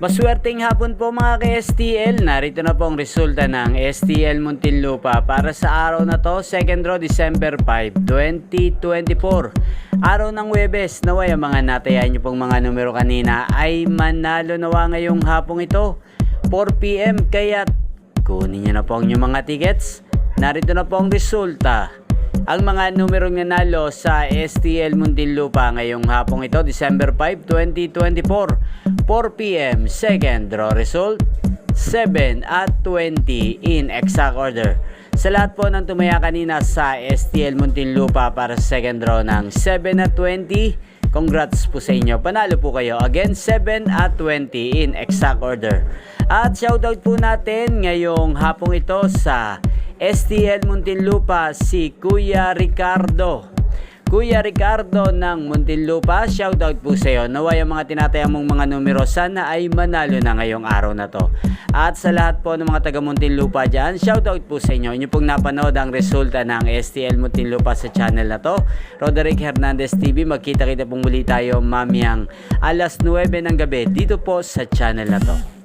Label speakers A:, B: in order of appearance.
A: Maswerteng hapon po mga ka-STL. Narito na po ang resulta ng STL Muntinlupa para sa araw na to, second draw December 5, 2024. Araw ng Huwebes, naway ang mga natayan nyo pong mga numero kanina ay manalo nawa ngayong hapong ito 4 PM, kaya kunin nyo na po ang inyong mga tickets. Narito na po ang resulta. Ang mga numerong nanalo sa STL Muntinlupa ngayong hapong ito, December 5, 2024, 4 PM, second draw result, 7 at 20 in exact order. Sa lahat po ng tumaya kanina sa STL Muntinlupa para sa second draw ng 7 at 20, congrats po sa inyo. Panalo po kayo. Again, 7 at 20 in exact order. At shoutout po natin ngayong hapong ito sa STL Muntinlupa si Kuya Ricardo. Kuya Ricardo ng Muntinlupa, shoutout po sa iyo. Naway ang mga tinatayang mong mga numero sana ay manalo na ngayong araw na to. At sa lahat po ng mga taga Muntinlupa dyan, shoutout po sa inyo. Inyo pong napanood ang resulta ng STL Muntinlupa sa channel na to, Roderick Hernandez TV. Magkita-kita pong muli tayo mamayang alas 9 ng gabi dito po sa channel na to.